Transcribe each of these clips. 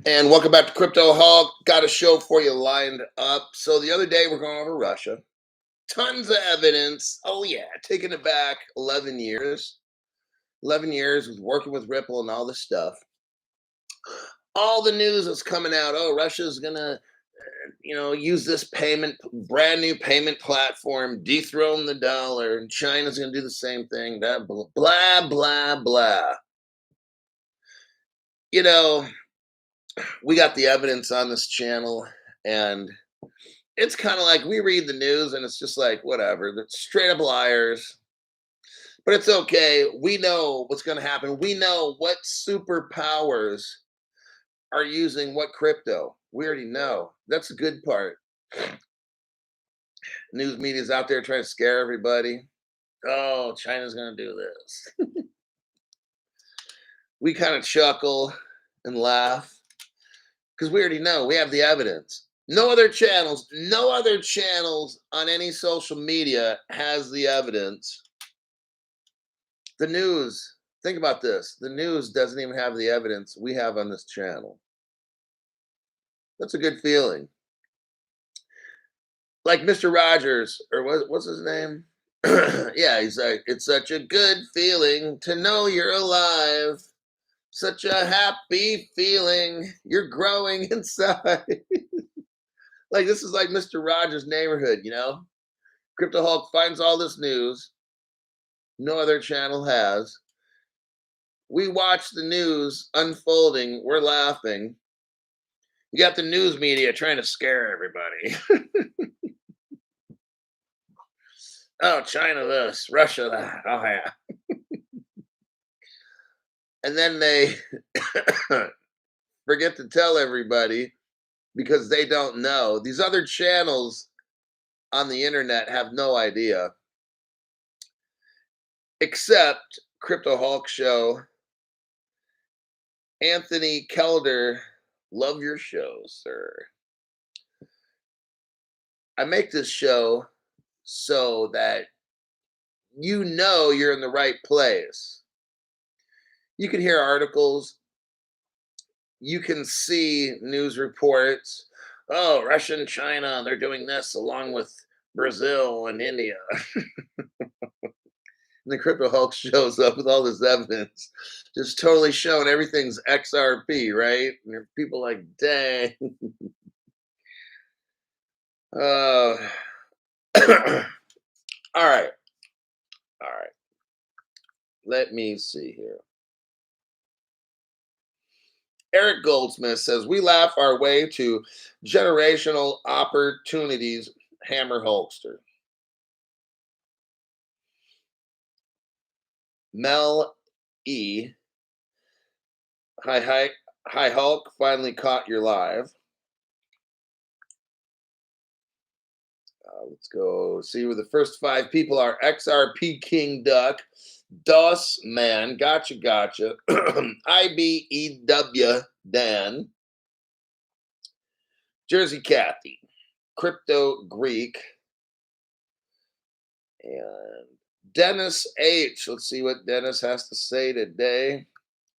And welcome back to Crypto Hawk. Got a show for you lined up. So the other day we're going over Russia. Tons of evidence. Oh yeah, taking it back 11 years. 11 years with working with Ripple and all this stuff. All the news is coming out. Oh, Russia's gonna, use this brand new payment platform, dethrone the dollar, and China's gonna do the same thing. That blah blah blah. You know, we got the evidence on this channel, and it's kind of like we read the news and it's just like whatever. They're straight up liars, but it's okay. We know what's going to happen. We know what superpowers are using what crypto. We already know. That's the good part. News media's out there trying to scare everybody. Oh, China's going to do this. We kind of chuckle and laugh because we already know. We have the evidence. No other channels on any social media has the evidence. The news, think about this. The news doesn't even have the evidence we have on this channel. That's a good feeling. Like Mr. Rogers, or what's his name? Yeah, he's like, it's such a good feeling to know you're alive. Such a happy feeling. You're growing inside. Like, this is like Mr. Rogers' neighborhood, you know? Crypto Hulk finds all this news no other channel has. We watch the news unfolding. We're laughing. You got the news media trying to scare everybody. Oh, China this, Russia that. Oh, yeah. And then they forget to tell everybody because they don't know. These other channels on the internet have no idea, except Crypto Hulk Show. Anthony Kelder, love your show, sir. I make this show so that you know you're in the right place. You can hear articles, you can see news reports. Oh, Russia and China, they're doing this along with Brazil and India. And the Crypto Hulk shows up with all this evidence, just totally showing everything's XRP, right? And people like, dang. Uh, all right. All right. Let me see here. Eric Goldsmith says, we laugh our way to generational opportunities, Hammer Hulkster. Mel E. Hi, Hulk. Finally caught your live. Let's go see where the first 5 people are. XRP King Duck. DOS Man. Gotcha. IBEW Dan. Jersey Kathy. Crypto Greek. And Dennis H. Let's see what Dennis has to say today.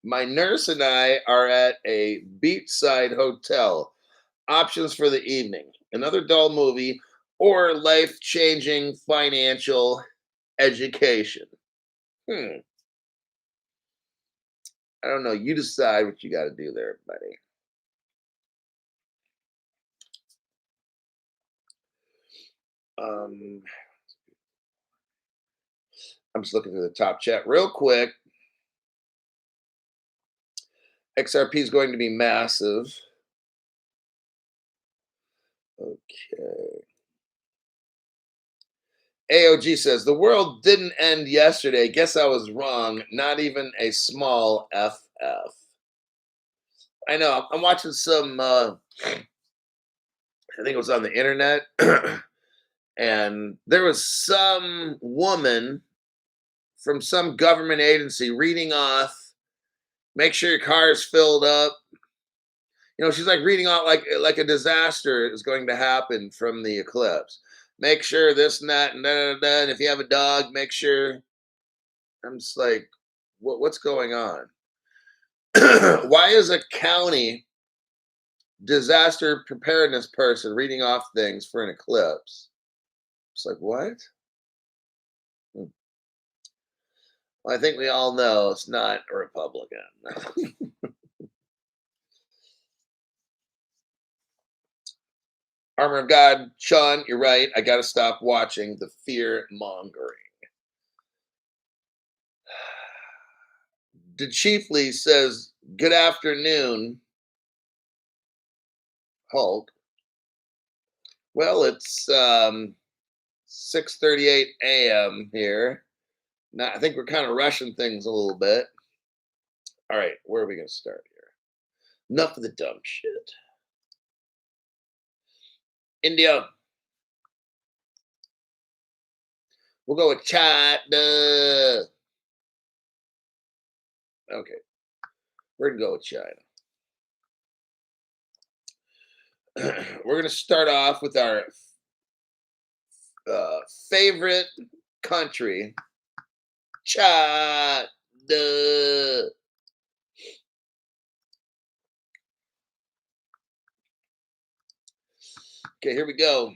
My nurse and I are at a beachside hotel. Options for the evening: another dull movie or life-changing financial education. I don't know. You decide what you got to do there, buddy. Um, I'm just looking through the top chat real quick. XRP is going to be massive. Okay. AOG says the world didn't end yesterday. Guess I was wrong. Not even a small FF. I know. I'm watching some. I think it was on the internet, and there was some woman from some government agency reading off. Make sure your car is filled up. She's like reading out like a disaster is going to happen from the eclipse. Make sure this and that and da, da, da. And if you have a dog, make sure. I'm just like, what's going on? Why is a county disaster preparedness person reading off things for an eclipse. It's like, what? Hmm. Well, I think we all know it's not a Republican. Armor of God, Sean, you're right. I got to stop watching the fear mongering. The Chiefly says, good afternoon, Hulk. Well, it's 6:38 a.m. here. Now, I think we're kind of rushing things a little bit. All right, where are we going to start here? Enough of the dumb shit. India. We'll go with China. Okay, we're going to go with China. We're going to start off with our favorite country, China. Okay, here we go.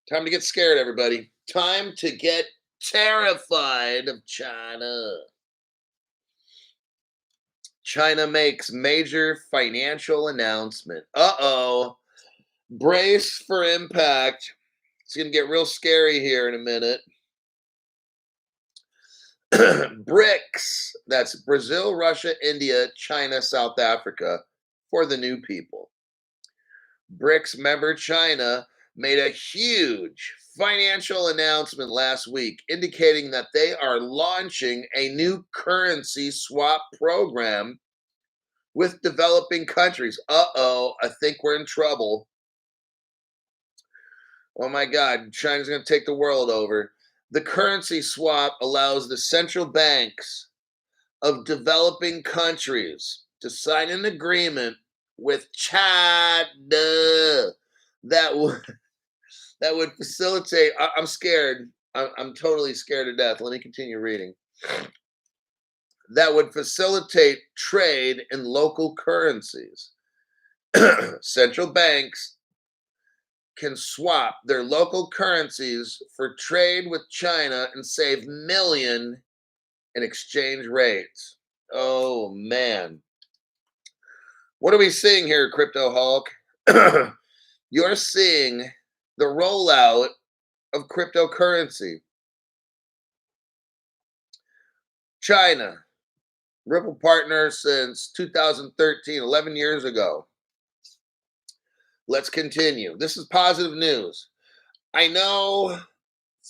Time to get scared, everybody. Time to get terrified of China. China makes major financial announcement. Uh-oh. Brace for impact. It's going to get real scary here in a minute. BRICS, that's Brazil, Russia, India, China, South Africa, for the new people. BRICS member China made a huge financial announcement last week indicating that they are launching a new currency swap program with developing countries. Uh-oh, I think we're in trouble. Oh my God, China's going to take the world over. The currency swap allows the central banks of developing countries to sign an agreement with China that would facilitate. I'm scared. I'm totally scared to death. Let me continue reading. That would facilitate trade in local currencies. Central banks can swap their local currencies for trade with China and save million in exchange rates. Oh man. What are we seeing here, Crypto Hulk? You're seeing the rollout of cryptocurrency. China, Ripple partner since 2013, 11 years ago. Let's continue. This is positive news. I know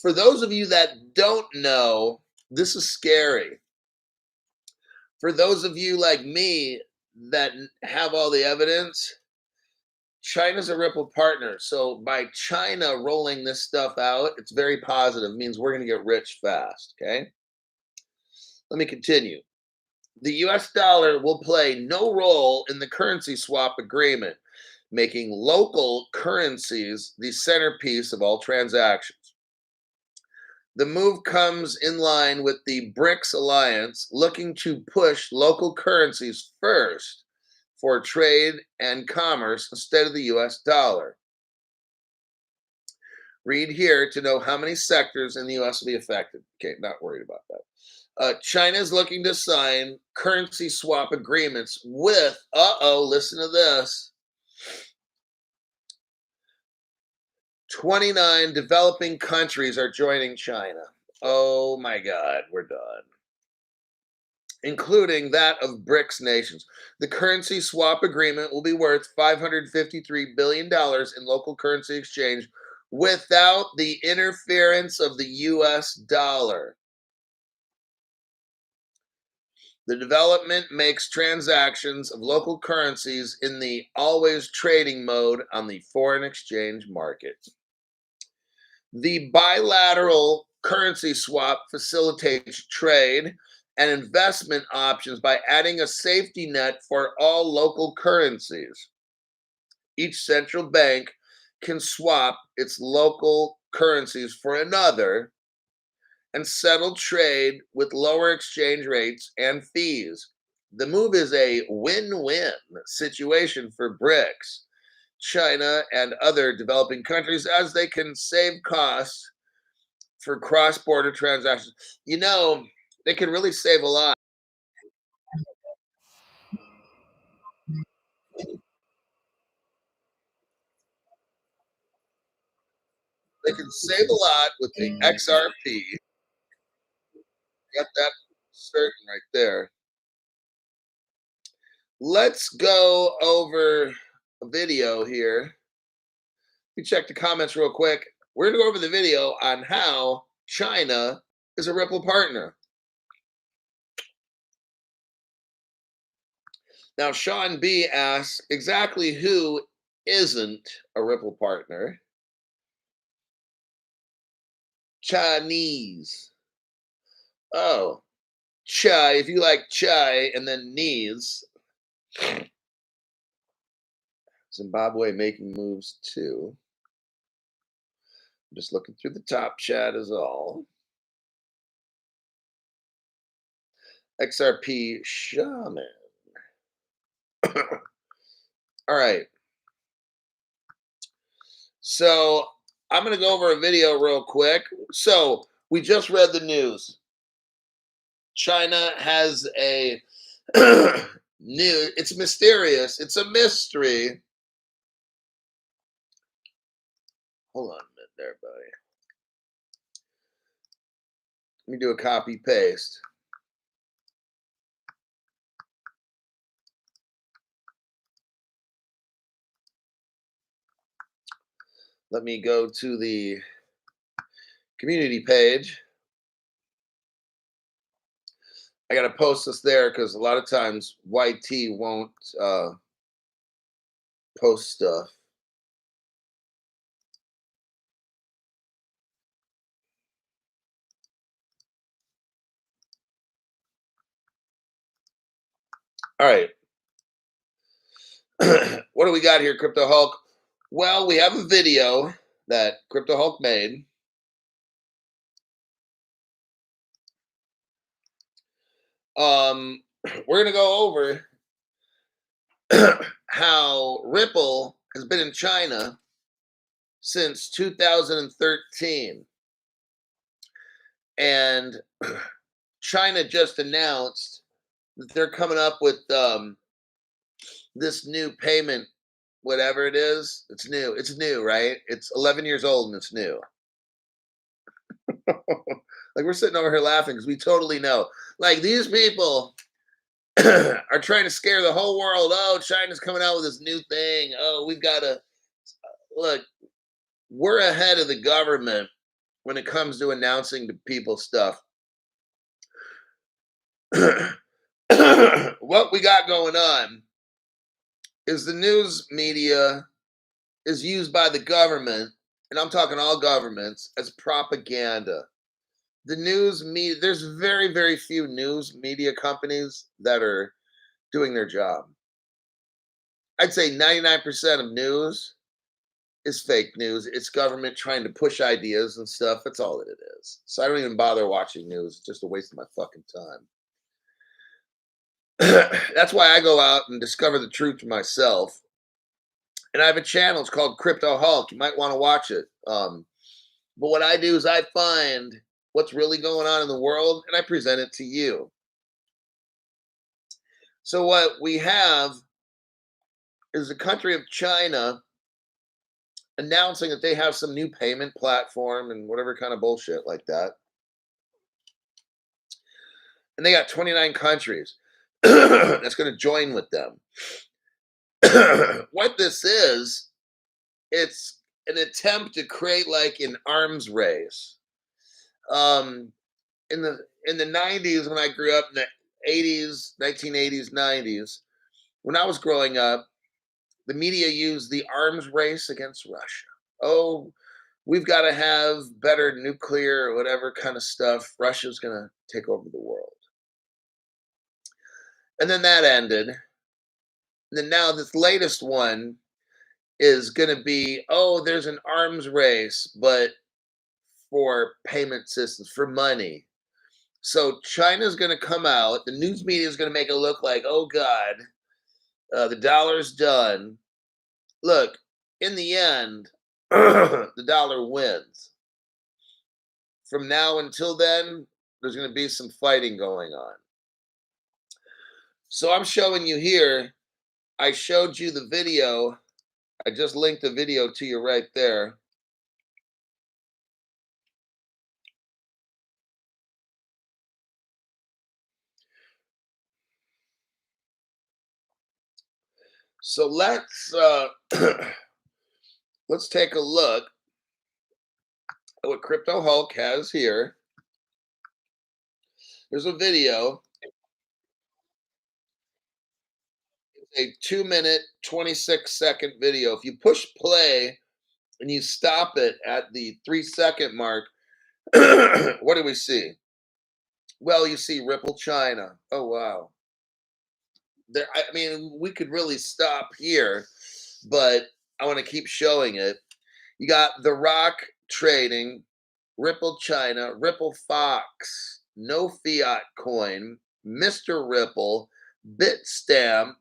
for those of you that don't know, this is scary. For those of you like me that have all the evidence, China's a Ripple partner. So by China rolling this stuff out, it's very positive. It means we're going to get rich fast. Okay. Let me continue. The US dollar will play no role in the currency swap agreement, making local currencies the centerpiece of all transactions. The move comes in line with the BRICS alliance looking to push local currencies first for trade and commerce instead of the US dollar. Read here to know how many sectors in the US will be affected. Okay, not worried about that. China is looking to sign currency swap agreements with, listen to this, 29 developing countries are joining China. Oh my God, we're done. Including that of BRICS nations. The currency swap agreement will be worth $553 billion in local currency exchange without the interference of the US dollar. The development makes transactions of local currencies in the always trading mode on the foreign exchange market. The bilateral currency swap facilitates trade and investment options by adding a safety net for all local currencies. Each central bank can swap its local currencies for another and settle trade with lower exchange rates and fees. The move is a win-win situation for BRICS, China, and other developing countries as they can save costs for cross-border transactions. You know, they can really save a lot. They can save a lot with the XRP. Got that certain right there. Let's go over a video here. You check the comments real quick. We're going to go over the video on how China is a Ripple partner. Now, Sean B asks exactly who isn't a Ripple partner. Chinese. Oh, chai. If you like chai and then knees, Zimbabwe making moves too. I'm just looking through the top chat is all. XRP shaman. All right. So I'm going to go over a video real quick. So we just read the news. China has a new, it's mysterious. It's a mystery. Hold on a minute there, buddy. Let me do a copy paste. Let me go to the community page. I got to post this there because a lot of times YT won't post stuff. All right. What do we got here, Crypto Hulk? Well, we have a video that Crypto Hulk made. We're gonna go over how Ripple has been in China since 2013, and China just announced that they're coming up with this new payment, whatever it is. It's new. It's new, right? It's 11 years old and it's new. Like we're sitting over here laughing because we totally know. Like these people are trying to scare the whole world. Oh, China's coming out with this new thing. Oh, we've got to look. We're ahead of the government when it comes to announcing to people stuff. What we got going on is the news media is used by the government, and I'm talking all governments, as propaganda. The news media, there's very, very few news media companies that are doing their job. I'd say 99% of news is fake news. It's government trying to push ideas and stuff. That's all that it is. So I don't even bother watching news. It's just a waste of my fucking time. That's why I go out and discover the truth for myself. And I have a channel. It's called Crypto Hulk. You might want to watch it. But what I do is I find what's really going on in the world and I present it to you. So what we have is the country of China announcing that they have some new payment platform and whatever kind of bullshit like that. And they got 29 countries that's going to join with them. What this is, it's an attempt to create like an arms race. Um, in the 90s, when I grew up in the 80s, 1980s, 90s, when I was growing up, the media used the arms race against Russia. Oh, we've got to have better nuclear or whatever kind of stuff. Russia's going to take over the world. And then that ended. And then now this latest one is going to be, oh, there's an arms race, but for payment systems, for money. So China's going to come out. The news media is going to make it look like, oh God, the dollar's done. Look, in the end, the dollar wins. From now until then, there's going to be some fighting going on. So I'm showing you here. I showed you the video. I just linked the video to you right there. So let's take a look at what Crypto Hulk has here. There's a video, a 2 minute, 26-second video. If you push play and you stop it at the 3 second mark, what do we see? Well, you see Ripple China. Oh wow. There, I mean, we could really stop here, but I want to keep showing it. You got The Rock trading, Ripple China, Ripple Fox, No Fiat Coin, Mr. Ripple, Bitstamp,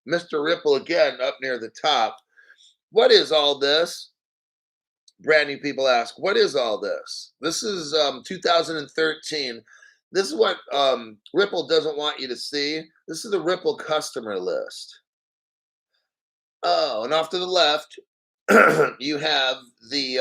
Mr. Ripple again up near the top. What is all this? Brand new people ask, what is all this? This is 2013. This is what Ripple doesn't want you to see. This is the Ripple customer list. Oh, and off to the left, you have the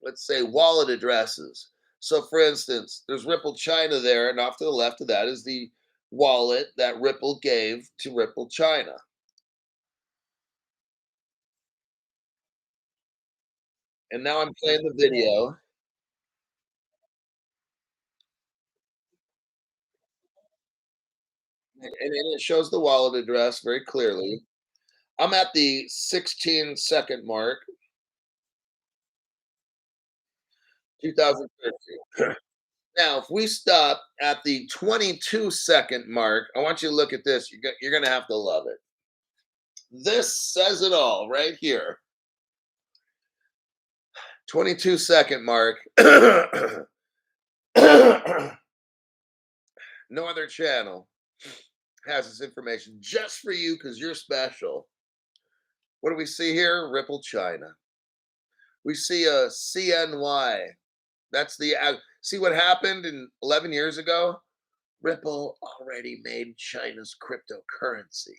let's say wallet addresses. So for instance, there's Ripple China there, and off to the left of that is the wallet that Ripple gave to Ripple China. And now I'm playing the video, and it shows the wallet address very clearly. I'm at the 16-second mark, 2013. Now, if we stop at the 22-second mark, I want you to look at this. You're going to have to love it. This says it all right here. 22-second mark. No other channel has this information just for you because you're special. What do we see here? Ripple China. We see a CNY. That's the see what happened in 11 years ago. Ripple already made China's cryptocurrency.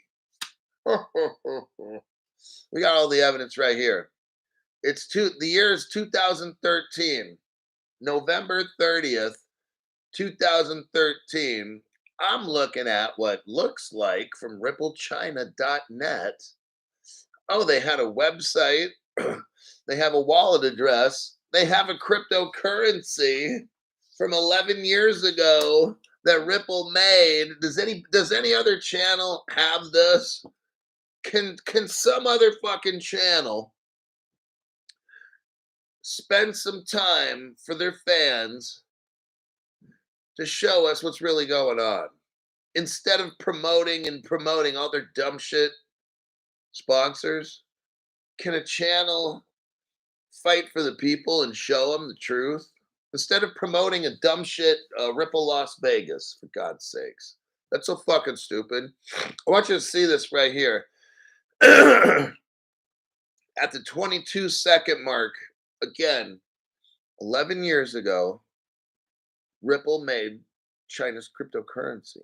We got all the evidence right here. The year is 2013, November 30th, 2013. I'm looking at what looks like from ripplechina.net. Oh, they had a website. They have a wallet address. They have a cryptocurrency from 11 years ago that Ripple made. Does any other channel have this? Can some other fucking channel spend some time for their fans to show us what's really going on instead of promoting all their dumb shit sponsors? Can a channel fight for the people and show them the truth instead of promoting a dumb shit Ripple Las Vegas? For God's sakes, that's so fucking stupid. I want you to see this right here. At the 22-second mark, again, 11 years ago, Ripple made China's cryptocurrency.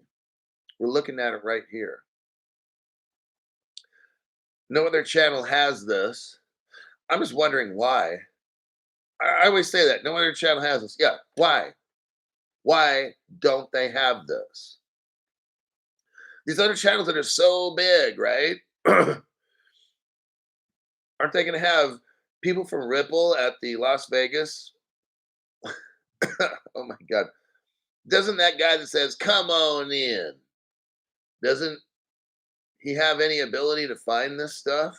We're looking at it right here. No other channel has this. I'm just wondering why. I always say that. No other channel has this. Yeah, why? Why don't they have this? These other channels that are so big, right? Aren't they going to have people from Ripple at the Las Vegas? Oh my God. Doesn't that guy that says, come on in, doesn't he have any ability to find this stuff?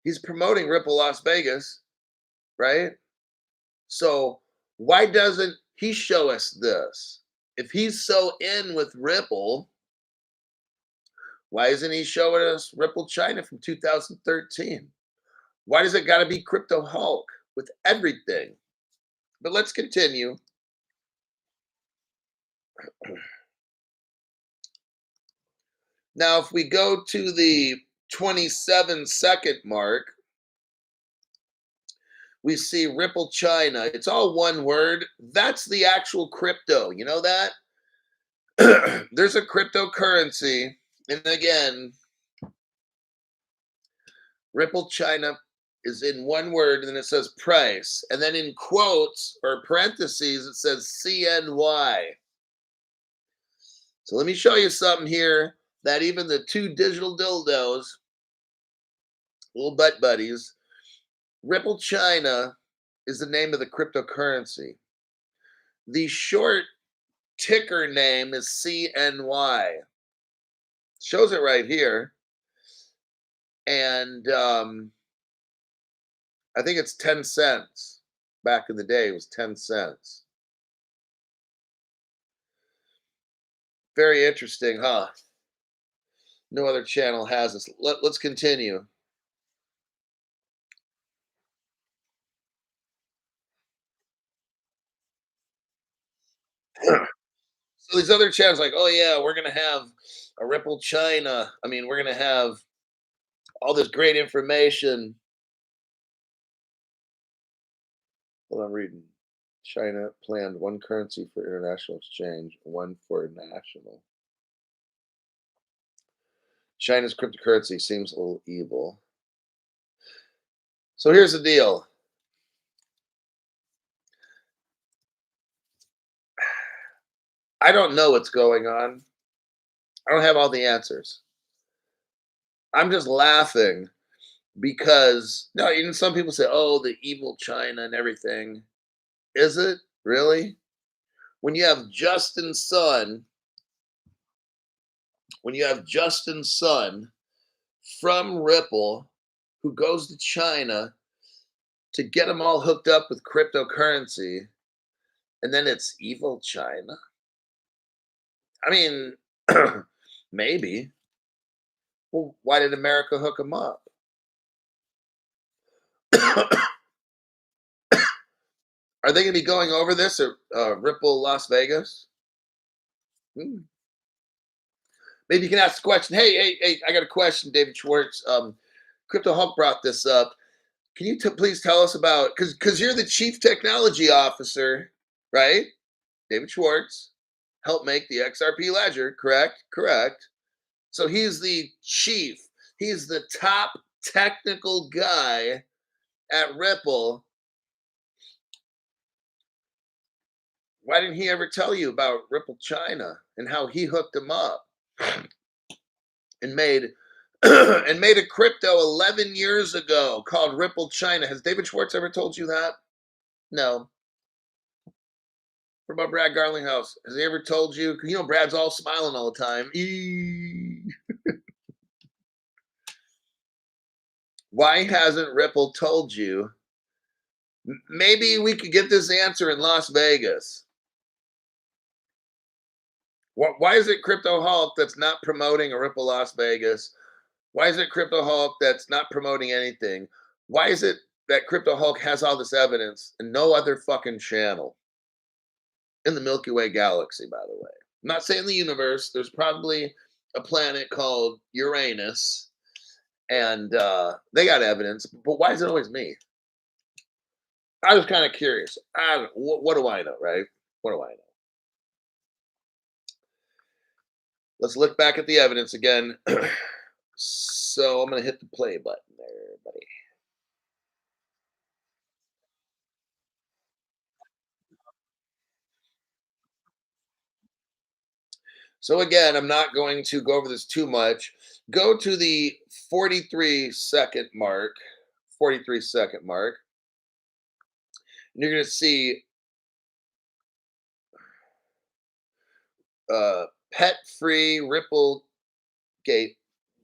He's promoting Ripple Las Vegas, right? So why doesn't he show us this? If he's so in with Ripple, why isn't he showing us Ripple China from 2013? Why does it got to be Crypto Hulk? with everything. But let's continue. Now, if we go to the 27-second mark, we see Ripple China. It's all one word. That's the actual crypto. You know that? There's a cryptocurrency. And again, Ripple China is in one word, and then it says price. And then in quotes or parentheses, it says CNY. So let me show you something here that even the two digital dildos, little butt buddies, Ripple China is the name of the cryptocurrency. The short ticker name is CNY. Shows it right here. And I think it's 10 cents. Back in the day, it was 10 cents. Very interesting, huh? No other channel has this. Let's continue. So these other channels, like, oh yeah, we're gonna have a Ripple China. I mean, we're gonna have all this great information. Hold on, reading. China planned one currency for international exchange, one for national. China's cryptocurrency seems a little evil. So here's the deal. I don't know what's going on. I don't have all the answers. I'm just laughing because no, even some people say, "Oh, the evil China and everything." Is it really? When you have Justin Sun, when you have Justin Sun from Ripple, who goes to China to get them all hooked up with cryptocurrency, and then it's evil China. I mean, maybe. Well, why did America hook them up? Are they going to be going over this at Ripple Las Vegas? Hmm. Maybe you can ask the question. Hey! I got a question, David Schwartz. Crypto Hulk brought this up. Can you please tell us about because you're the chief technology officer, right? David Schwartz helped make the XRP ledger, correct? Correct. So he's the chief. He's the top technical guy at Ripple. Why didn't he ever tell you about Ripple China and how he hooked him up and made and made a crypto 11 years ago called Ripple China? Has David Schwartz ever told you that? No. What about Brad Garlinghouse? Has he ever told you? You know, Brad's all smiling all the time. Why hasn't Ripple told you? Maybe we could get this answer in Las Vegas. Why is it Crypto Hulk that's not promoting a Ripple Las Vegas? Why is it Crypto Hulk that's not promoting anything? Why is it that Crypto Hulk has all this evidence and no other fucking channel in the Milky Way galaxy, by the way? I'm not saying the universe. There's probably a planet called Uranus, and they got evidence. But why is it always me? I was kind of curious. What do I know, right? What do I know? Let's look back at the evidence again. So I'm going to hit the play button there, buddy. So again, I'm not going to go over this too much. Go to the 43-second mark. 43-second mark. And you're going to see pet free Ripple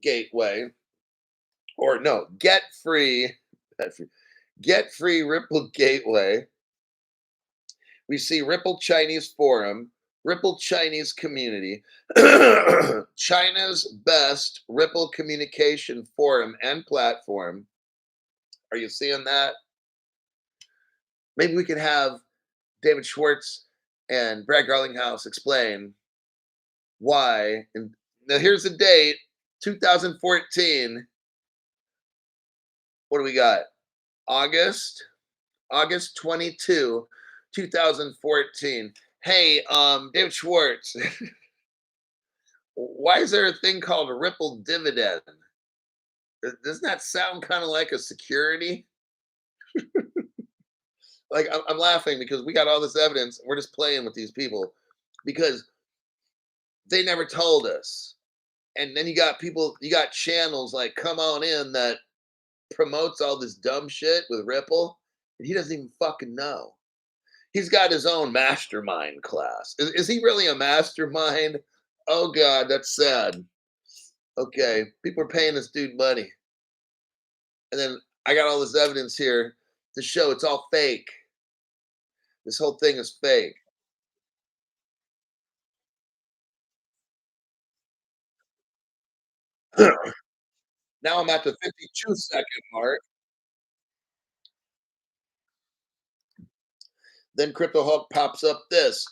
gateway, or no, get free Ripple gateway. We see Ripple Chinese forum, Ripple Chinese community, China's best Ripple communication forum and platform. Are you seeing that? Maybe we could have David Schwartz and Brad Garlinghouse explain why. And now here's the date, 2014. What do we got? August, August 22, 2014. Hey, David Schwartz, why is there a thing called a ripple dividend? Doesn't that sound kind of like a security? Like I'm laughing because we got all this evidence. And we're just playing with these people because they never told us. And then you got people, you got channels like Come On In that promotes all this dumb shit with Ripple, and he doesn't even fucking know. He's got his own mastermind class. Is he really a mastermind? Oh God, that's sad. Okay, people are paying this dude money, and then I got all this evidence here to show it's all fake. This whole thing is fake. Now I'm at the 52-second mark. Then Crypto Hulk pops up this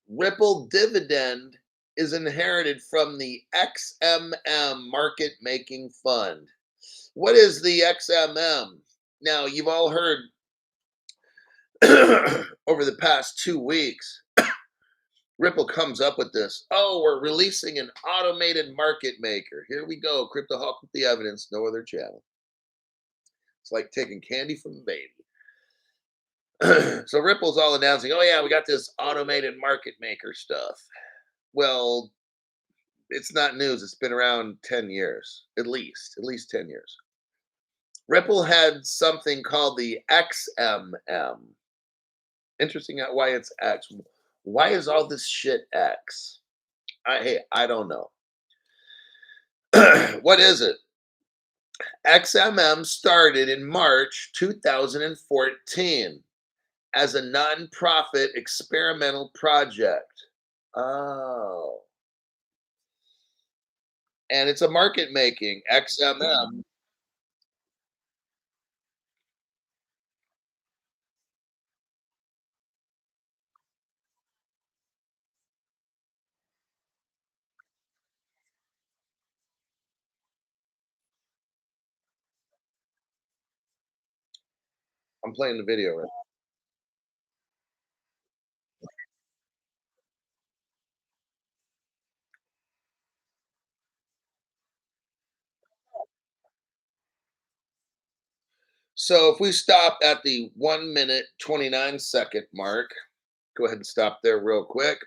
Ripple dividend is inherited from the XMM market making fund. What is the XMM? Now, you've all heard over the past 2 weeks, Ripple comes up with this. Oh, we're releasing an automated market maker. Here we go. Crypto Hawk with the evidence, no other channel. It's like taking candy from a baby. So Ripple's all announcing, oh, yeah, we got this automated market maker stuff. Well, it's not news. It's been around 10 years, at least 10 years. Ripple had something called the XMM. Interesting why it's X. Why is all this shit X? Hey, I don't know. What is it? XMM started in March 2014 as a nonprofit experimental project. Oh. And it's a market making XMM. I'm playing the video right. So if we stop at the 1 minute 29-second mark, go ahead and stop there real quick.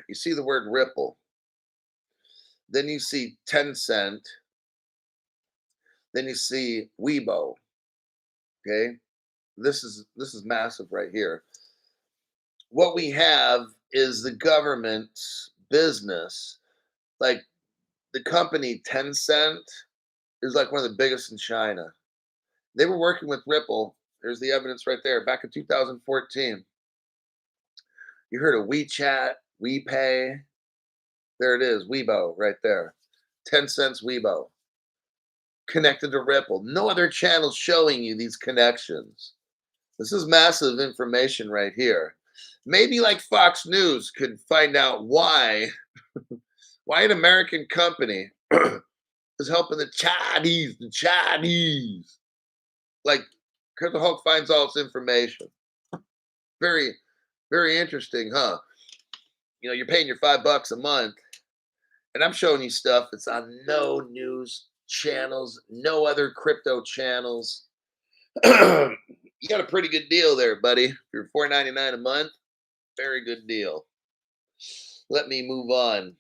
You see the word Ripple, then you see Tencent, then you see Weibo. Okay, this is massive right here. What we have is the government's business, like the company Tencent is like one of the biggest in China. They were working with Ripple. There's the evidence right there. Back in 2014, you heard of WeChat, WePay. There it is, Weibo right there. 10 cents Weibo connected to Ripple. No other channel showing you these connections. This is massive information right here. Maybe like Fox News could find out why an American company is helping the Chinese. Like Crypto Hulk finds all this information. Very, very interesting, huh? You know, you're paying your $5 a month, and I'm showing you stuff that's on no news channels, no other crypto channels. You got a pretty good deal there, buddy. If you're $4.99 a month, very good deal. Let me move on.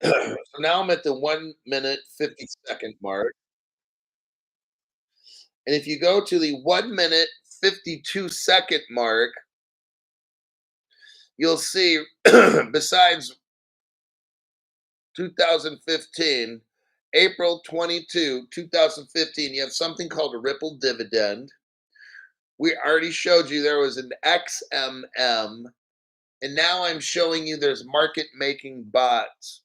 So now I'm at the 1 minute 50-second mark. And if you go to the 1 minute 52-second mark, you'll see besides 2015, April 22, 2015, you have something called a Ripple dividend. We already showed you there was an XMM, and now I'm showing you there's market making bots.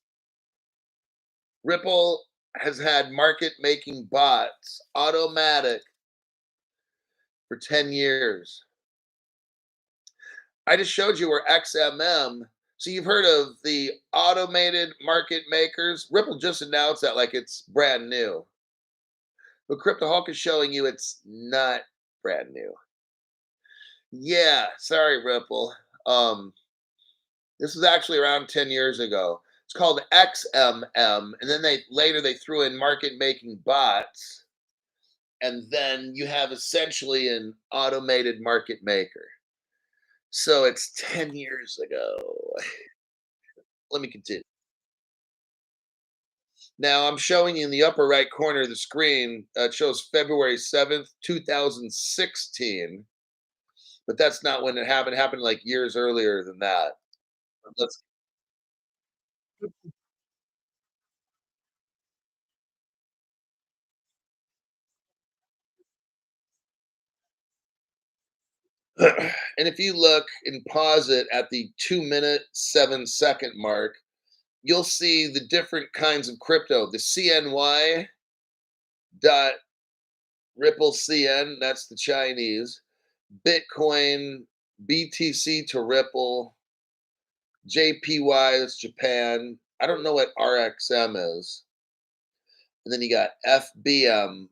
Ripple has had market making bots, automatic, for 10 years. I just showed you where XMM. So you've heard of the automated market makers. Ripple just announced that like it's brand new. But Crypto Hulk is showing you it's not brand new. Yeah, sorry, Ripple. Um, this was actually around 10 years ago. It's called XMM, and then they threw in market making bots, and then you have essentially an automated market maker. So it's 10 years ago. Let me continue. Now I'm showing you in the upper right corner of the screen, it shows February 7th, 2016, but that's not when it happened. It happened like years earlier than that. Let's and if you look and pause it at the 2 minute 7 second mark, you'll see the different kinds of crypto. The CNY dot Ripple CN, that's the Chinese. Bitcoin, BTC to Ripple, JPY, that's Japan. I don't know what RXM is. And then you got FBM.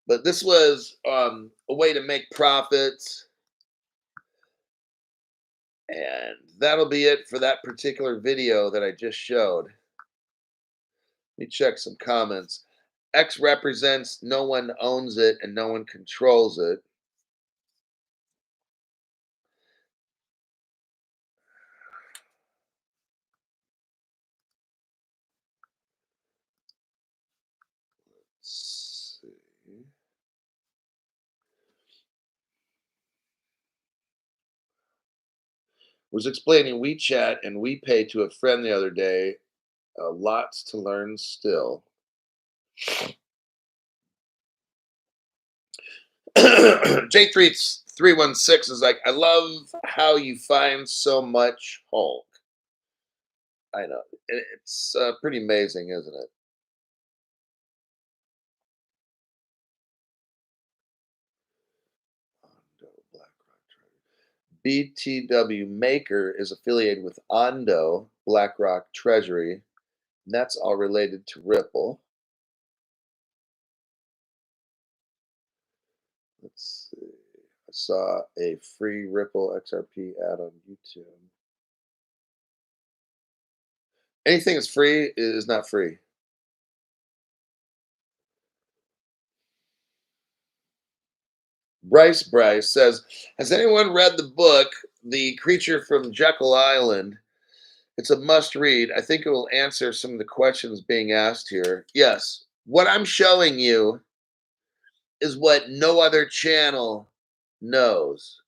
But this was a way to make profits. And that'll be it for that particular video that I just showed. Let me check some comments. X represents no one owns it and no one controls it. Let's see. Was explaining WeChat and WePay to a friend the other day. Lots to learn still. J316 is like, I love how you find so much Hulk. I know. It's pretty amazing, isn't it? BTW Maker is affiliated with Ondo, BlackRock Treasury, and that's all related to Ripple. Let's see. I saw a free Ripple XRP ad on YouTube. Anything that's free is not free. Bryce says, has anyone read the book, The Creature from Jekyll Island? It's a must read. I think it will answer some of the questions being asked here. Yes. What I'm showing you is what no other channel knows.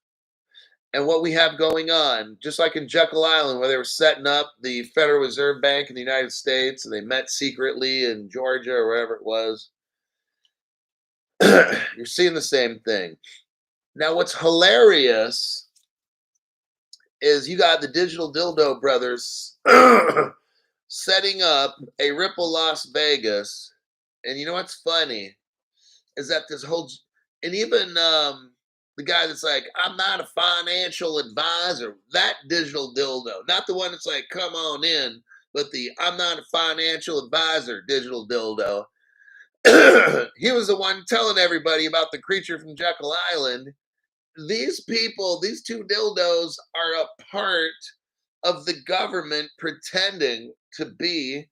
And what we have going on, just like in Jekyll Island, where they were setting up the Federal Reserve Bank in the United States and they met secretly in Georgia or wherever it was, you're seeing the same thing. Now, what's hilarious is you got the Digital Dildo Brothers setting up a Ripple Las Vegas. And you know what's funny is that this whole, and even the guy that's like, I'm not a financial advisor, that Digital Dildo, not the one that's like, come on in, but the I'm not a financial advisor Digital Dildo. He was the one telling everybody about the creature from Jekyll Island. These people, these two dildos, are a part of the government pretending to be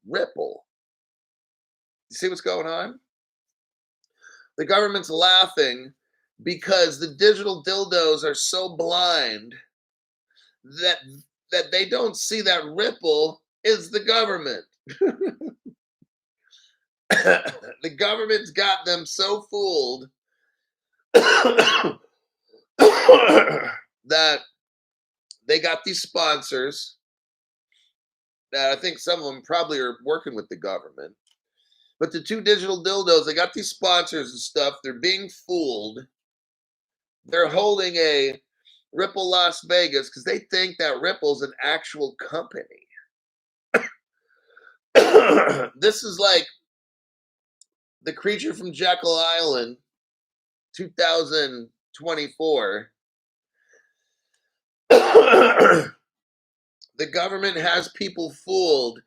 Ripple. You see what's going on? The government's laughing because the digital dildos are so blind that they don't see that Ripple is the government. the government's got them so fooled that they got these sponsors that I think some of them probably are working with the government. But the two digital dildos, they got these sponsors and stuff. They're being fooled. They're holding a Ripple Las Vegas because they think that Ripple's an actual company. This is like the Creature from Jekyll Island 2024. The government has people fooled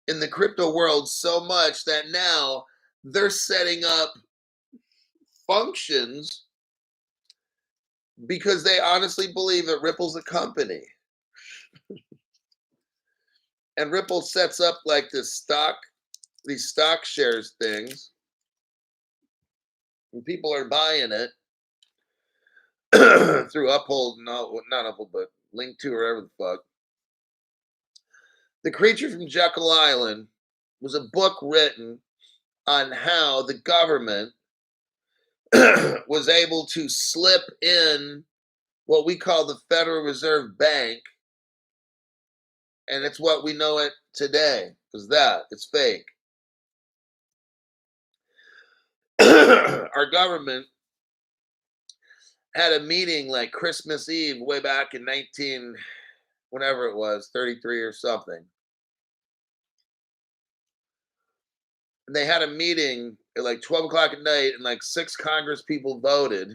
in the crypto world so much that now they're setting up functions because they honestly believe that Ripple's a company. And Ripple sets up like these stock shares things, and people are buying it through Uphold, no, not Uphold, but Link2 or whatever the fuck. The Creature from Jekyll Island was a book written on how the government was able to slip in what we call the Federal Reserve Bank, and it's what we know it today. Is that it's fake. Our government had a meeting like Christmas Eve way back in 19 whenever it was 33 or something. And they had a meeting at like 12 o'clock at night, and like 6 Congress people voted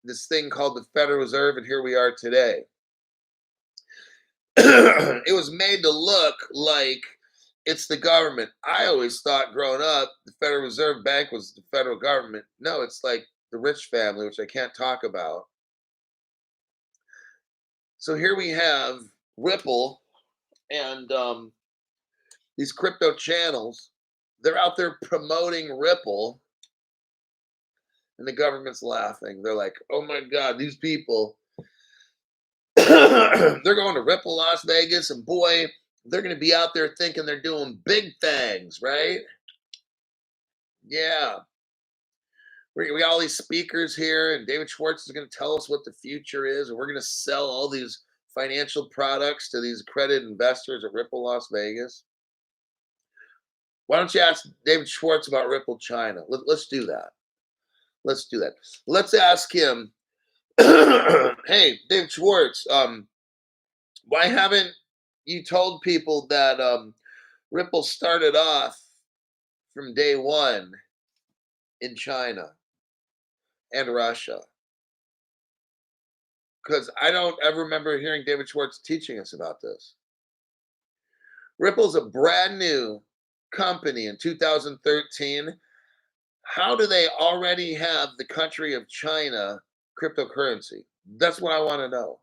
this thing called the Federal Reserve, and here we are today. It was made to look like it's the government. I always thought growing up the Federal Reserve Bank was the federal government. No, it's like the rich family, which I can't talk about. So here we have Ripple and these crypto channels. They're out there promoting Ripple, and the government's laughing. They're like, oh my God, these people, they're going to Ripple Las Vegas, and boy, they're going to be out there thinking they're doing big things, right? Yeah. We got all these speakers here, and David Schwartz is going to tell us what the future is, and we're going to sell all these financial products to these accredited investors at Ripple Las Vegas. Why don't you ask David Schwartz about Ripple China? Let's do that. Let's do that. Let's ask him, hey, David Schwartz, why haven't you told people that Ripple started off from day one in China and Russia? Because I don't ever remember hearing David Schwartz teaching us about this. Ripple's a brand new company in 2013. How do they already have the country of China cryptocurrency? That's what I want to know.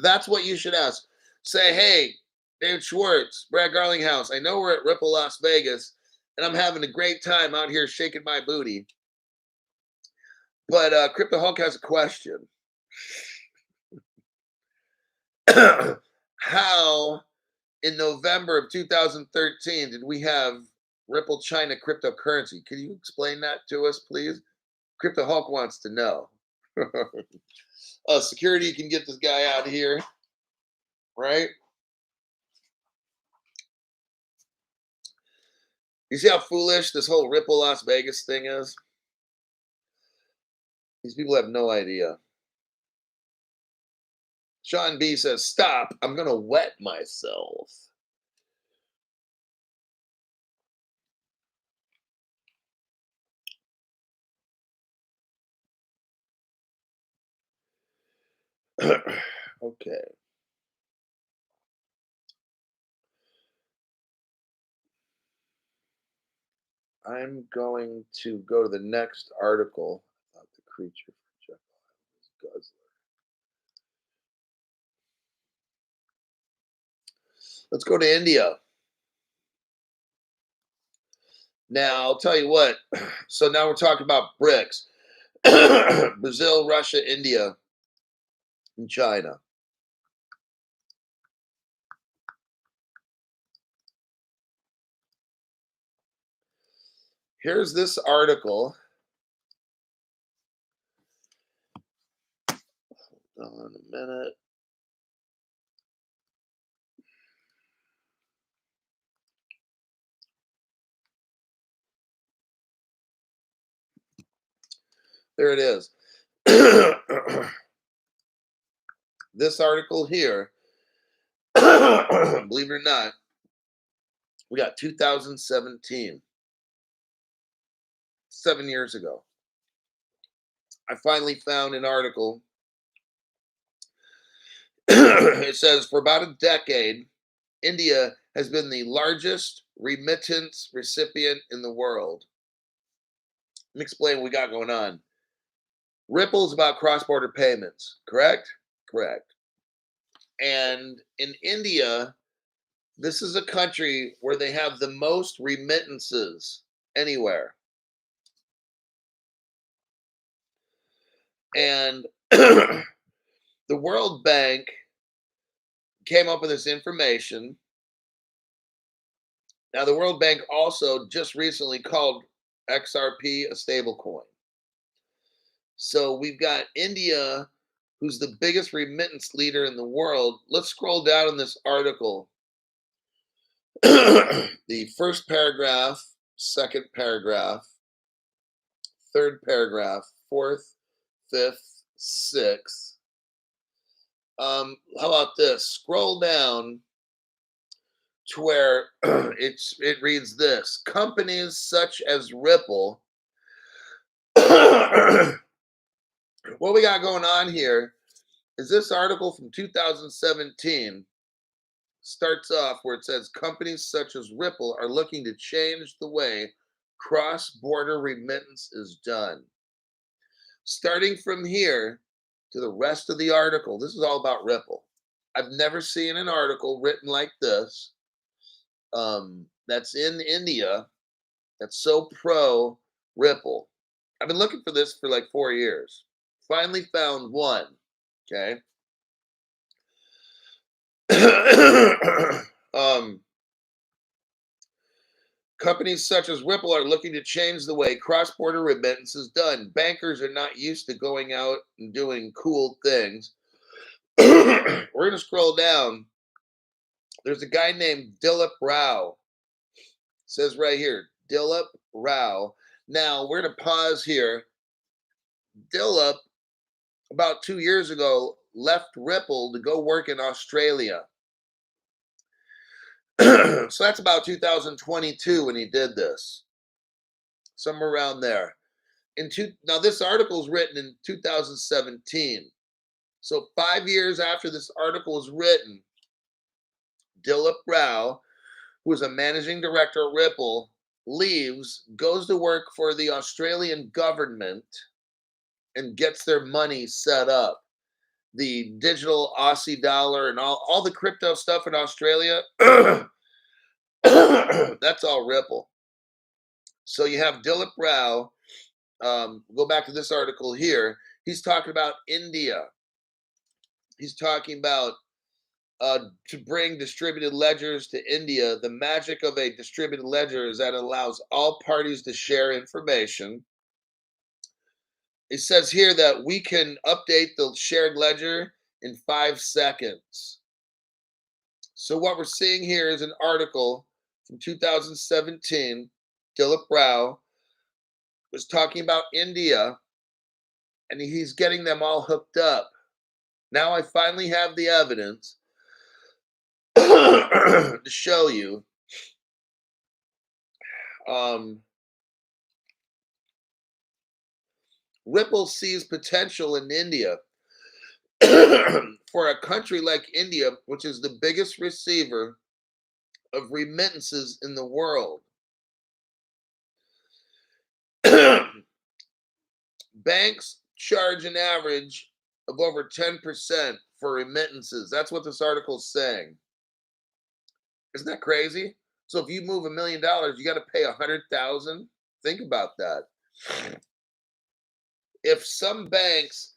That's what you should ask. Say, hey, David Schwartz, Brad Garlinghouse, I know we're at Ripple Las Vegas, and I'm having a great time out here shaking my booty. But Crypto Hulk has a question. How in November of 2013 did we have Ripple China cryptocurrency? Can you explain that to us, please? Crypto Hulk wants to know. Security, you can get this guy out of here, right? You see how foolish this whole Ripple Las Vegas thing is? These people have no idea. Sean B says, stop, I'm going to wet myself. Okay. I'm going to go to the next article about the Creature from Jekyll Island Guzzler. Let's go to India. Now, I'll tell you what. So now we're talking about BRICS. Brazil, Russia, India, and China. Here's this article. Hold on a minute. There it is. This article here, believe it or not, we got 2017, 7 years ago. I finally found an article. It says for about a decade, India has been the largest remittance recipient in the world. Let me explain what we got going on. Ripple is about cross border payments, correct? Correct. And in India, this is a country where they have the most remittances anywhere. And the World Bank came up with this information. Now, the World Bank also just recently called XRP a stablecoin. So we've got India, who's the biggest remittance leader in the world. Let's scroll down in this article. The first paragraph, second paragraph, third paragraph, fourth, fifth, sixth. How about this? Scroll down to where it reads this: companies such as Ripple. What we got going on here is this article from 2017 starts off where it says companies such as Ripple are looking to change the way cross-border remittance is done. Starting from here to the rest of the article, this is all about Ripple. I've never seen an article written like this that's in India that's so pro Ripple. I've been looking for this for like 4 years. Finally found one. Okay. Companies such as Ripple are looking to change the way cross-border remittance is done. Bankers are not used to going out and doing cool things. We're going to scroll down. There's a guy named Dilip Rao. It says right here, Dilip Rao. Now, we're going to pause here. Dilip, about 2 years ago, left Ripple to go work in Australia. So that's about 2022 when he did this, somewhere around there. Now, this article is written in 2017. So 5 years after this article was written, Dilip Rao, who is a managing director of Ripple, leaves, goes to work for the Australian government, and gets their money set up. The digital Aussie dollar and all the crypto stuff in Australia, that's all Ripple. So you have Dilip Rao. Go back to this article here. He's talking about India. He's talking about to bring distributed ledgers to India. The magic of a distributed ledger is that it allows all parties to share information. It says here that we can update the shared ledger in 5 seconds. So what we're seeing here is an article from 2017. Dilip Rao was talking about India, and he's getting them all hooked up. Now I finally have the evidence to show you. Ripple sees potential in India. For a country like India, which is the biggest receiver of remittances in the world. Banks charge an average of over 10% for remittances. That's what this article is saying. Isn't that crazy? So if you move $1 million, you got to pay 100,000. Think about that. If some banks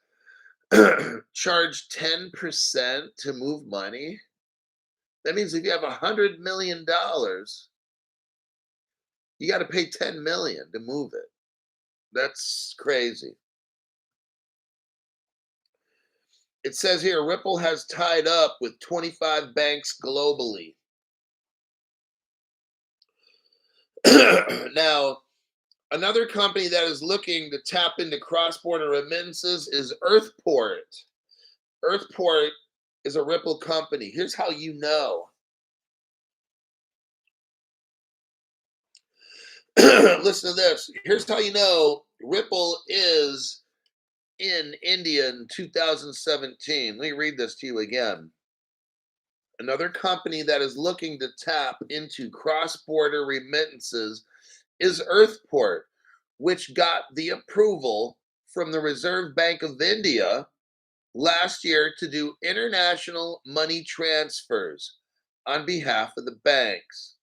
charge 10% to move money, that means if you have $100 million, You got to pay 10 million to move it. That's crazy. It says here Ripple has tied up with 25 banks globally. Now, another company that is looking to tap into cross-border remittances is Earthport. Earthport is a Ripple company. Here's how you know. Listen to this. Here's how you know Ripple is in India in 2017. Let me read this to you again. Another company that is looking to tap into cross-border remittances is Earthport, which got the approval from the Reserve Bank of India last year to do international money transfers on behalf of the banks.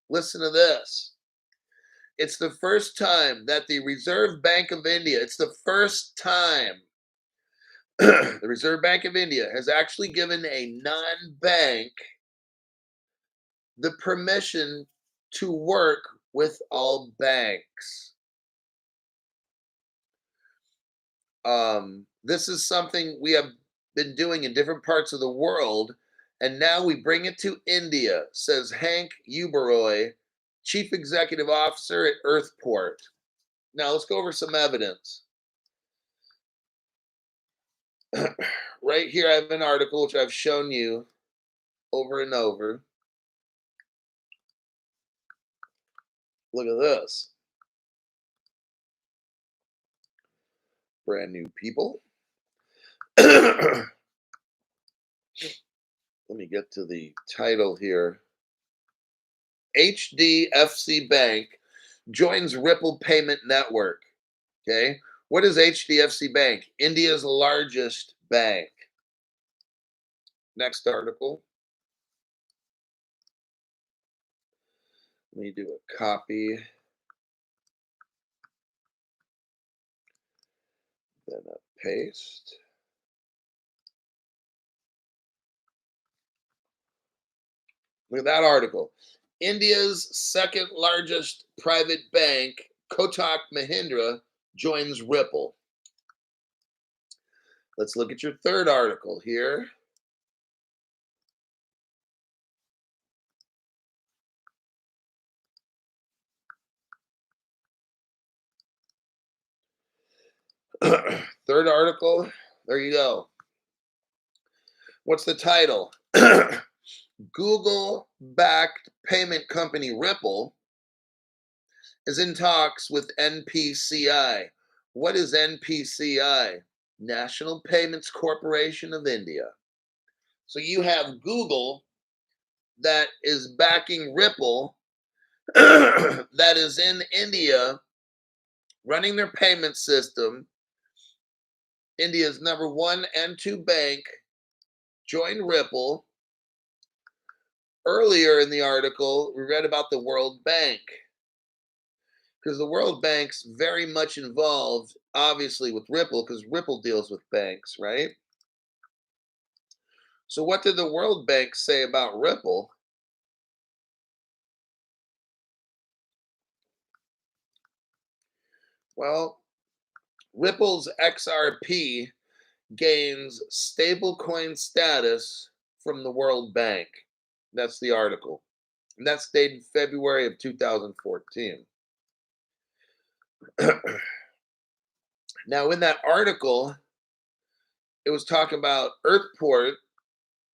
Listen to this. It's the first time that the Reserve Bank of India, it's the first time the Reserve Bank of India has actually given a non-bank the permission to work with all banks. This is something we have been doing in different parts of the world, and now we bring it to India, says Hank Uberoy, Chief Executive Officer at Earthport. Now let's go over some evidence. Right here, I have an article which I've shown you over and over. Look at this. Brand new people. Let me get to the title here. HDFC Bank joins Ripple Payment Network. Okay. What is HDFC Bank? India's largest bank. Next article. Let me do a copy. Then a paste. Look at that article. India's second largest private bank, Kotak Mahindra, joins Ripple. Let's look at your third article here. Third article. There you go. What's the title? Google-backed payment company Ripple is in talks with NPCI. What is NPCI? National Payments Corporation of India. So you have Google that is backing Ripple that is in India running their payment system. India's number 1 and 2 bank joined Ripple. Earlier in the article, we read about the World Bank, because the World Bank's very much involved, obviously, with Ripple, because Ripple deals with banks, right? So what did the World Bank say about Ripple? Well, Ripple's XRP gains stablecoin status from the World Bank. That's the article. And that's dated February of 2014. Now, in that article, it was talking about Earthport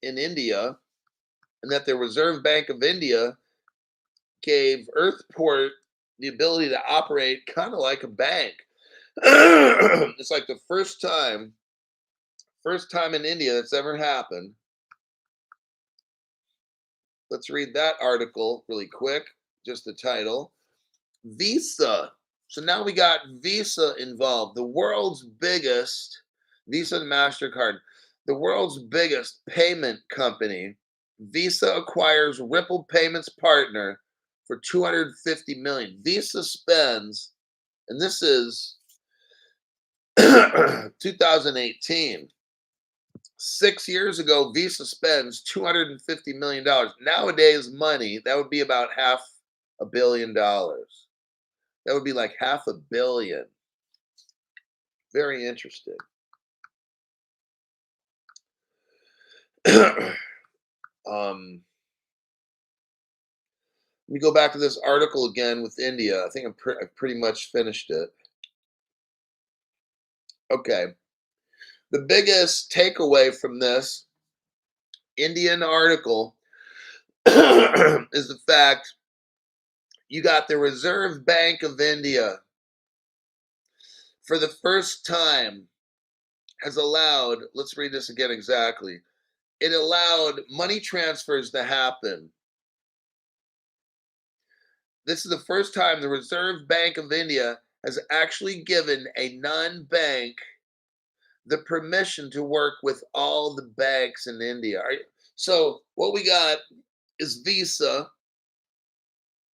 in India, and that the Reserve Bank of India gave Earthport the ability to operate kind of like a bank. It's like the first time in India that's ever happened. Let's read that article really quick, just the title. Visa. So now we got Visa involved, the world's biggest, Visa and MasterCard, the world's biggest payment company. Visa acquires Ripple Payments partner for $250 million. Visa spends, and this is 2018. 6 years ago, Visa spends $250 million. Nowadays money, that would be about half $1 billion. That would be like half a billion. Very interesting. um, Let me go back to this article again with India. I think I've pretty much finished it. Okay. The biggest takeaway from this Indian article is the fact you got the Reserve Bank of India for the first time has allowed, let's read this again exactly. It allowed money transfers to happen. This is the first time the Reserve Bank of India has actually given a non-bank the permission to work with all the banks in India. So what we got is Visa,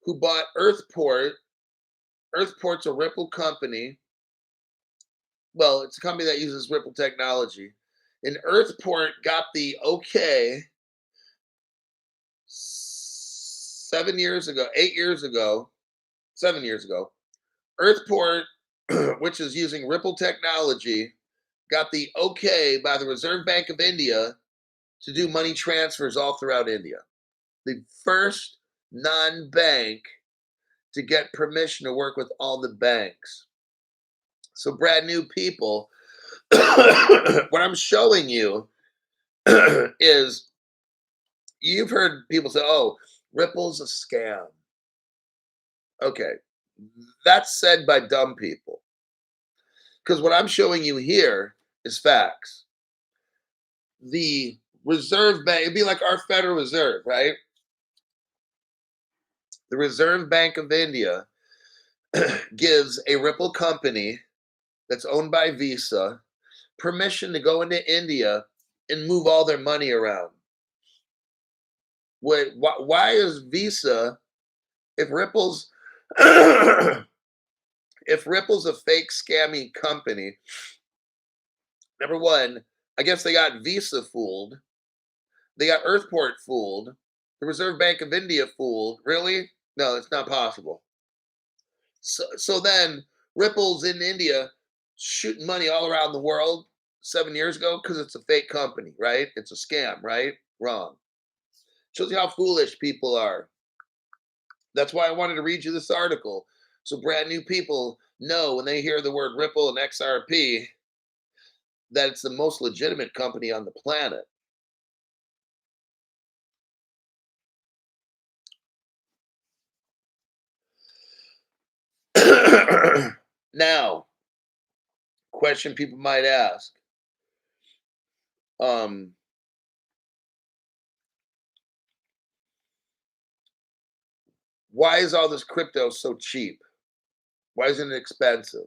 who bought Earthport. Earthport's a Ripple company. Well, it's a company that uses Ripple technology. And Earthport got the okay 7 years ago, 8 years ago, 7 years ago. Earthport, which is using Ripple technology, got the okay by the Reserve Bank of India to do money transfers all throughout India. The first non-bank to get permission to work with all the banks. So, brand new people, what I'm showing you is you've heard people say, oh, Ripple's a scam. Okay, that's said by dumb people. Because what I'm showing you here is facts. The Reserve Bank, it'd be like our Federal Reserve, right? The Reserve Bank of India gives a Ripple company that's owned by Visa permission to go into India and move all their money around. Why is Visa, if Ripple's if Ripple's a fake scammy company, number one, I guess they got Visa fooled. They got Earthport fooled. The Reserve Bank of India fooled. Really? No, it's not possible. So then Ripple's in India shooting money all around the world 7 years ago because it's a fake company, right? It's a scam, right? Wrong. Shows you how foolish people are. That's why I wanted to read you this article. So brand new people know when they hear the word Ripple and XRP that it's the most legitimate company on the planet. Now, question people might ask. Um, why is all this crypto so cheap? Why isn't it expensive?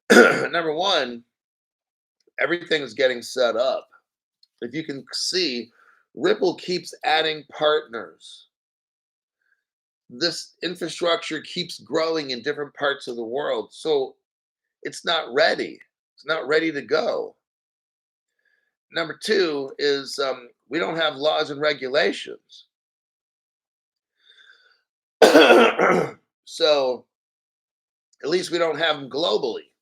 Number one, everything is getting set up. If you can see, Ripple keeps adding partners. This infrastructure keeps growing in different parts of the world. So it's not ready. It's not ready to go. Number two is we don't have laws and regulations. So at least we don't have them globally.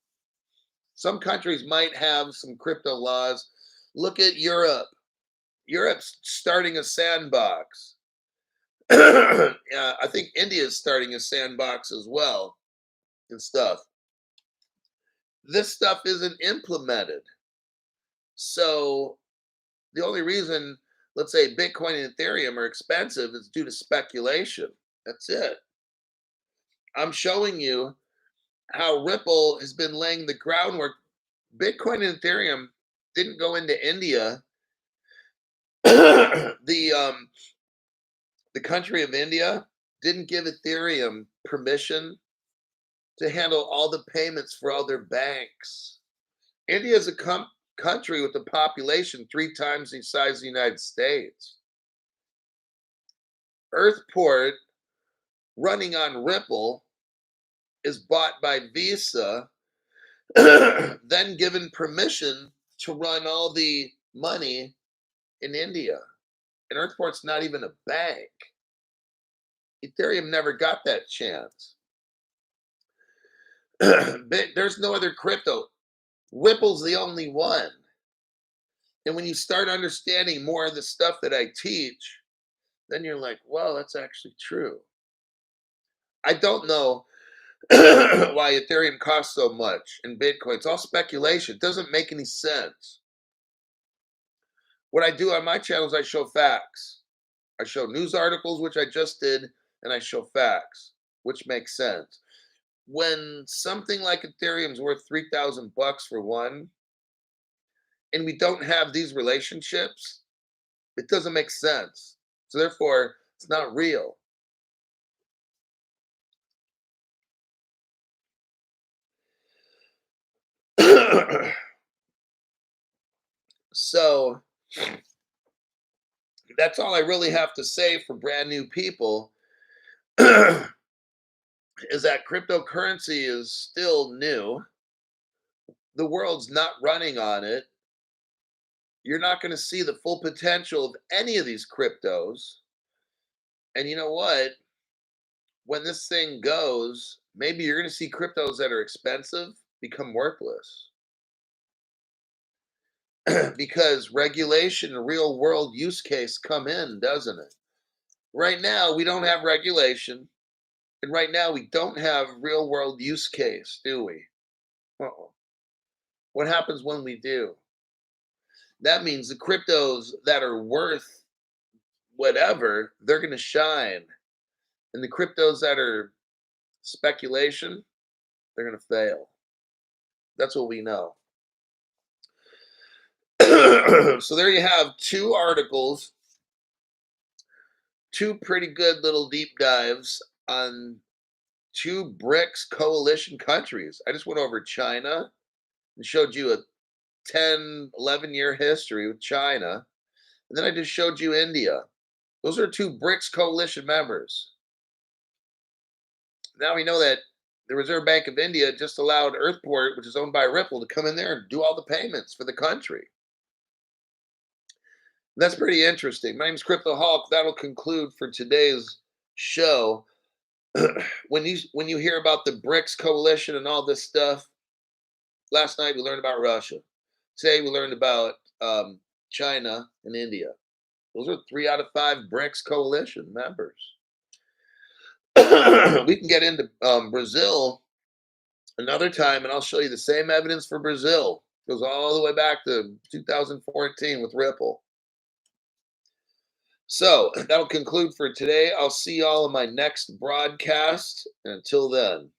Some countries might have some crypto laws. Look at Europe. Europe's starting a sandbox. I think India is starting a sandbox as well and stuff. This stuff isn't implemented. So the only reason, let's say, Bitcoin and Ethereum are expensive is due to speculation. That's it. I'm showing you how Ripple has been laying the groundwork. Bitcoin and Ethereum didn't go into India. The country of India didn't give Ethereum permission to handle all the payments for all their banks. India is a country with a population 3 times the size of the United States. Earthport, running on Ripple, is bought by Visa, then given permission to run all the money in India. And Earthport's not even a bank. Ethereum never got that chance. There's no other crypto. Ripple's the only one. And when you start understanding more of the stuff that I teach, then you're like, well, that's actually true. I don't know why Ethereum costs so much and Bitcoin. It's all speculation. It doesn't make any sense. What I do on my channel is I show facts. I show news articles, which I just did, and I show facts, which makes sense. When something like Ethereum's worth 3,000 bucks for one, and we don't have these relationships, it doesn't make sense. So therefore, it's not real. So that's all I really have to say for brand new people is that cryptocurrency is still new. The world's not running on it. You're not going to see the full potential of any of these cryptos. And you know what? When this thing goes, maybe you're going to see cryptos that are expensive become worthless because regulation and real world use case come in, doesn't it? Right now, we don't have regulation. And right now, we don't have real world use case, do we? Uh-oh. What happens when we do? That means the cryptos that are worth whatever, they're going to shine. And the cryptos that are speculation, they're going to fail. That's what we know. So there you have two articles, two pretty good little deep dives on two BRICS coalition countries. I just went over China and showed you a 10, 11-year history with China. And then I just showed you India. Those are two BRICS coalition members. Now we know that the Reserve Bank of India just allowed Earthport, which is owned by Ripple, to come in there and do all the payments for the country. That's pretty interesting. My name is Crypto Hulk. That'll conclude for today's show. when you hear about the BRICS coalition and all this stuff, last night we learned about Russia. Today we learned about China and India. Those are 3 out of 5 BRICS coalition members. We can get into Brazil another time, and I'll show you the same evidence for Brazil. It goes all the way back to 2014 with Ripple. So that'll conclude for today. I'll see y'all in my next broadcast. And until then.